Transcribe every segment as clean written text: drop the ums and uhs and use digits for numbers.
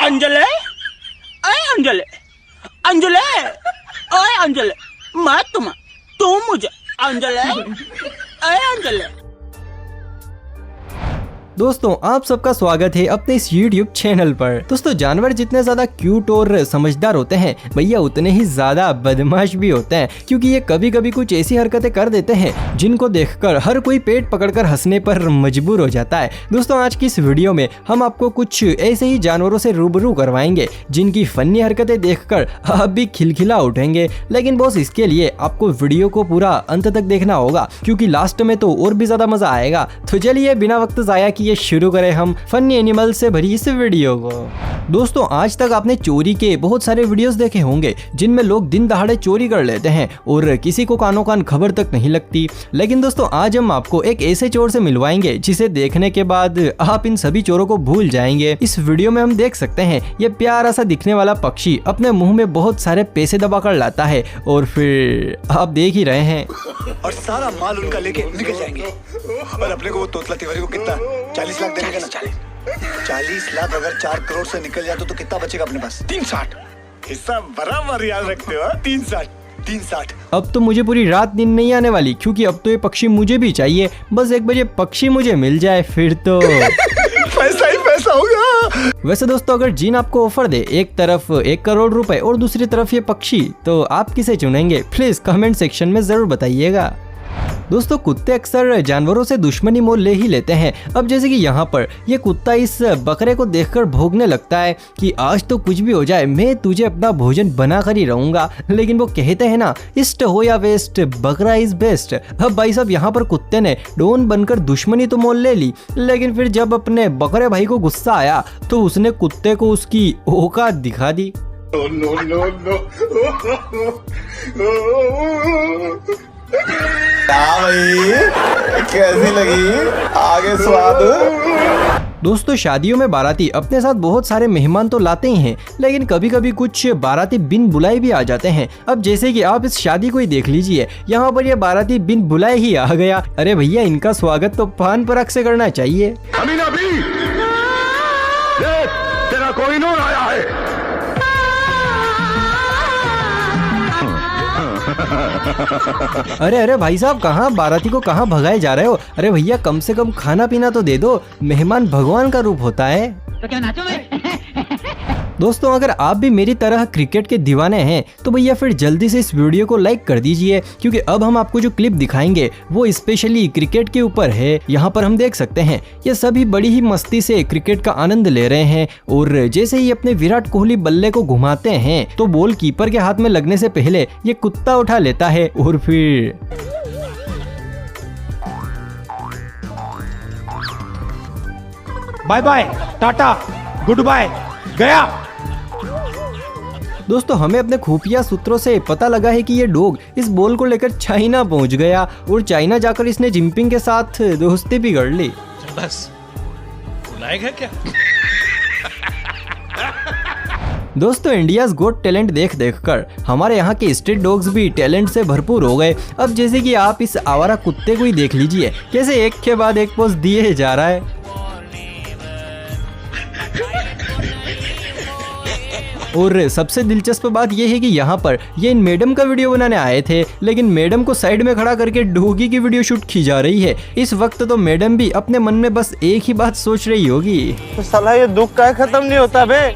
अंजले, अरे अंजले, अंजले, अरे अंजले, मैं तुम्हें, तुम मुझे, अंजले, अरे अंजले। दोस्तों आप सबका स्वागत है अपने इस YouTube चैनल पर। दोस्तों जानवर जितने ज्यादा क्यूट और समझदार होते हैं भैया उतने ही ज्यादा बदमाश भी होते हैं, क्योंकि ये कभी कभी कुछ ऐसी हरकतें कर देते हैं जिनको देखकर हर कोई पेट पकड़कर हंसने पर मजबूर हो जाता है। दोस्तों आज की इस वीडियो में हम आपको कुछ ऐसे ही जानवरों से रूबरू करवाएंगे जिनकी फनी हरकतें देखकर आप भी खिलखिला उठेंगे। लेकिन बॉस इसके लिए आपको वीडियो को पूरा अंत तक देखना होगा, क्योंकि लास्ट में तो और भी ज्यादा मजा आएगा। तो चलिए बिना वक्त जाया किए शुरू करें हम फनी एनिमल से भरी इस वीडियो को। दोस्तों आज तक आपने चोरी के बहुत सारे वीडियोस देखे होंगे जिनमें लोग दिन दहाड़े चोरी कर लेते हैं और किसी को कानों कान खबर तक नहीं लगती। लेकिन दोस्तों आज हम आपको एक ऐसे चोर से मिलवाएंगे जिसे देखने के बाद आप इन सभी चोरों को भूल जाएंगे। इस वीडियो में हम देख सकते हैं ये प्यारा सा दिखने वाला पक्षी अपने मुंह में बहुत सारे पैसे दबाकर लाता है और फिर आप देख ही रहे हैं और सारा माल उनका लेके निकल जाएंगे। और अपने को वो तोतला तिवारी को कितना 40 लाख देने का ना। 40 लाख अगर 4 करोड़ से निकल जाए तो कितना बचेगा अपने पास? 360। हिस्सा बराबर याद रखते हो। 360। अब तो मुझे पूरी रात नींद नहीं आने वाली, क्योंकि अब तो ये पक्षी मुझे भी चाहिए। बस 1 बजे पक्षी मुझे मिल जाए फिर तो पैसा ही पैसा होगा। वैसे दोस्तों अगर जीन आपको ऑफर दे एक तरफ 1 करोड़ रुपए और दूसरी तरफ ये पक्षी, तो आप किसे चुनेंगे? प्लीज कमेंट सेक्शन में जरूर बताइएगा। दोस्तों कुत्ते अक्सर जानवरों से दुश्मनी मोल ले ही लेते हैं। अब जैसे कि यहाँ पर ये कुत्ता इस बकरे को देखकर भौंकने लगता है कि आज तो कुछ भी हो जाए मैं तुझे अपना भोजन बना कर ही रहूंगा। लेकिन वो कहते हैं ना ईस्ट हो या वेस्ट बकरा इज बेस्ट। अब भाई साहब यहाँ पर कुत्ते ने डॉन बनकर दुश्मनी तो मोल ले ली, लेकिन फिर जब अपने बकरे भाई को गुस्सा आया तो उसने कुत्ते को उसकी औकात दिखा दी। कैसी लगी आगे स्वाद? दोस्तों शादियों में बाराती अपने साथ बहुत सारे मेहमान तो लाते ही हैं, लेकिन कभी कभी कुछ बाराती बिन बुलाए भी आ जाते हैं। अब जैसे कि आप इस शादी को ही देख लीजिए, यहाँ पर ये बाराती बिन बुलाए ही आ गया। अरे भैया इनका स्वागत तो पान पराग से करना चाहिए। तेरा कोहिनूर आया है। अरे अरे भाई साहब कहाँ बाराती को कहाँ भगाए जा रहे हो? अरे भैया कम से कम खाना पीना तो दे दो, मेहमान भगवान का रूप होता है। तो क्या नाचो मैं? दोस्तों अगर आप भी मेरी तरह क्रिकेट के दीवाने हैं तो भैया फिर जल्दी से इस वीडियो को लाइक कर दीजिए, क्योंकि अब हम आपको जो क्लिप दिखाएंगे वो स्पेशली क्रिकेट के ऊपर है। यहाँ पर हम देख सकते हैं ये सभी बड़ी ही मस्ती से क्रिकेट का आनंद ले रहे हैं और जैसे ही अपने विराट कोहली बल्ले को घुमाते हैं तो बॉल कीपर के हाथ में लगने से पहले ये कुत्ता उठा लेता है और फिर bye bye tata goodbye गया। दोस्तों हमें अपने खुफिया सूत्रों से पता लगा है कि ये डॉग इस बॉल को लेकर चाइना पहुंच गया और चाइना जाकर इसने जिनपिंग के साथ दोस्ती भी कर ली। बस बुलाएगा क्या? दोस्तों इंडियाज गॉट टैलेंट देख कर हमारे यहाँ के स्ट्रीट डॉग्स भी टैलेंट से भरपूर हो गए। अब जैसे कि आप इस आवारा कुत्ते को ही देख लीजिए कैसे एक के बाद एक पोज दिए जा रहा है। और सबसे दिलचस्प बात यह है कि यहाँ पर ये इन मैडम का वीडियो बनाने आए थे, लेकिन मैडम को साइड में खड़ा करके डॉगी की वीडियो शूट की जा रही है। इस वक्त तो मैडम भी अपने मन में बस एक ही बात सोच रही होगी, तो साला ये दुख का खत्म नहीं होता बे।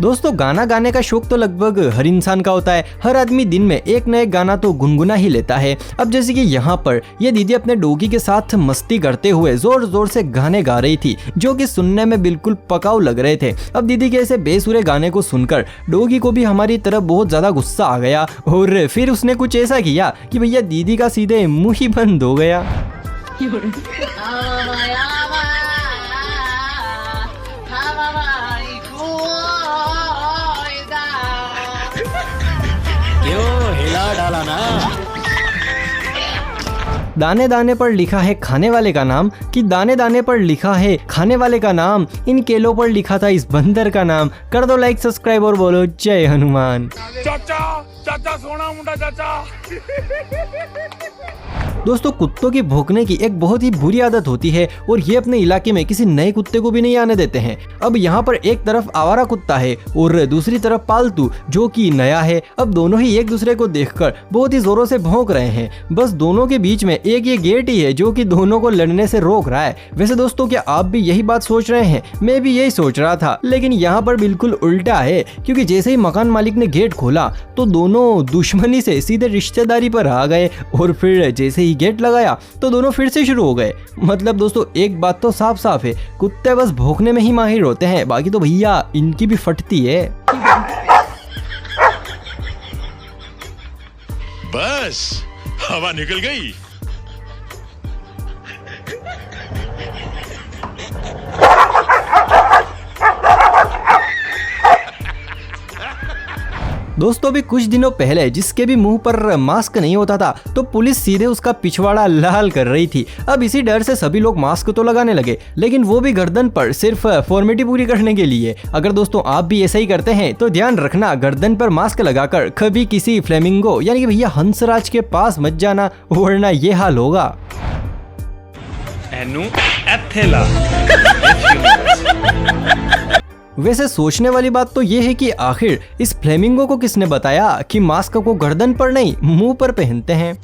दोस्तों गाना गाने का शौक तो लगभग हर इंसान का होता है। हर आदमी दिन में एक न एक गाना तो गुनगुना ही लेता है। अब जैसे कि यहाँ पर ये दीदी अपने डॉगी के साथ मस्ती करते हुए जोर जोर से गाने गा रही थी, जो कि सुनने में बिल्कुल पकाऊ लग रहे थे। अब दीदी के ऐसे बेसुरे गाने को सुनकर डॉगी को भी हमारी तरफ बहुत ज्यादा गुस्सा आ गया और फिर उसने कुछ ऐसा किया कि भैया दीदी का सीधे मुंह ही बंद हो गया। डाला ना। दाने दाने पर लिखा है खाने वाले का नाम कि दाने दाने पर लिखा है खाने वाले का नाम। इन केलों पर लिखा था इस बंदर का नाम। कर दो लाइक सब्सक्राइब और बोलो जय हनुमान। चाचा चाचा सोना मुंडा चाचा। दोस्तों कुत्तों की भौंकने की एक बहुत ही बुरी आदत होती है और ये अपने इलाके में किसी नए कुत्ते को भी नहीं आने देते हैं। अब यहाँ पर एक तरफ आवारा कुत्ता है और दूसरी तरफ पालतू जो कि नया है। अब दोनों ही एक दूसरे को देखकर बहुत ही जोरों से भौंक रहे हैं। बस दोनों के बीच में एक ये गेट ही है जो कि दोनों को लड़ने से रोक रहा है। वैसे दोस्तों क्या आप भी यही बात सोच रहे हैं? मैं भी यही सोच रहा था, लेकिन यहाँ पर बिल्कुल उल्टा है, क्योंकि जैसे ही मकान मालिक ने गेट खोला तो दोनों दुश्मनी से सीधे रिश्तेदारी पर आ गए और फिर जैसे ही गेट लगाया तो दोनों फिर से शुरू हो गए। मतलब दोस्तों एक बात तो साफ साफ है, कुत्ते बस भौंकने में ही माहिर होते हैं, बाकी तो भैया इनकी भी फटती है। बस हवा निकल गई। दोस्तों अभी कुछ दिनों पहले जिसके भी मुंह पर मास्क नहीं होता था तो पुलिस सीधे उसका पिछवाड़ा लाल कर रही थी। अब इसी डर से सभी लोग मास्क तो लगाने लगे, लेकिन वो भी गर्दन पर, सिर्फ फॉर्मेलिटी पूरी करने के लिए। अगर दोस्तों आप भी ऐसा ही करते हैं तो ध्यान रखना, गर्दन पर मास्क लगाकर कभी किसी फ्लेमिंगो यानी कि भैया हंसराज के पास मत जाना, वरना ये हाल होगा। वैसे सोचने वाली बात तो ये है कि आखिर इस फ्लेमिंगो को किसने बताया कि मास्क को गर्दन पर नहीं मुंह पर पहनते हैं।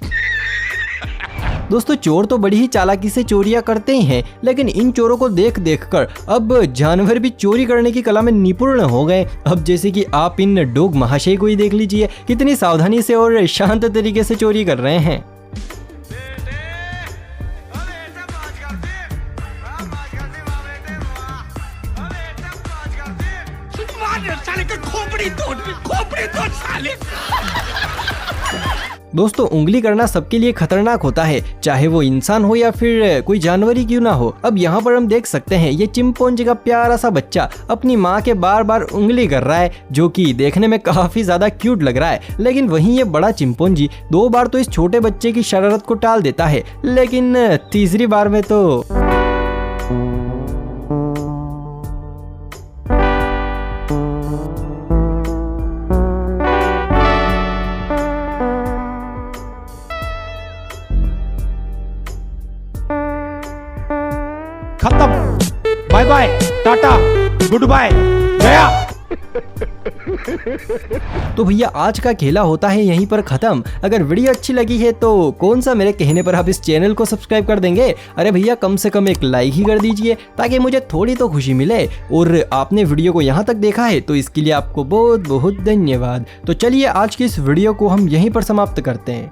दोस्तों चोर तो बड़ी ही चालाकी से चोरियां करते ही हैं, लेकिन इन चोरों को देख कर अब जानवर भी चोरी करने की कला में निपुण हो गए। अब जैसे कि आप इन डॉग महाशय को ही देख लीजिए, कितनी सावधानी से और शांत तरीके से चोरी कर रहे हैं। दोस्तों उंगली करना सबके लिए खतरनाक होता है, चाहे वो इंसान हो या फिर कोई जानवर ही क्यों ना हो। अब यहाँ पर हम देख सकते हैं ये चिंपैंजी का प्यारा सा बच्चा अपनी माँ के बार बार उंगली कर रहा है, जो कि देखने में काफी ज्यादा क्यूट लग रहा है। लेकिन वहीं ये बड़ा चिंपैंजी 2 बार तो इस छोटे बच्चे की शरारत को टाल देता है, लेकिन तीसरी बार में तो खत्म, bye bye, tata, goodbye, गया। तो भैया आज का खेला होता है यहीं पर खत्म। अगर वीडियो अच्छी लगी है तो कौन सा मेरे कहने पर आप इस चैनल को सब्सक्राइब कर देंगे? अरे भैया कम से कम एक लाइक ही कर दीजिए ताकि मुझे थोड़ी तो खुशी मिले। और आपने वीडियो को यहाँ तक देखा है तो इसके लिए आपको बहुत बहुत धन्यवाद। तो चलिए आज की इस वीडियो को हम यहीं पर समाप्त करते हैं।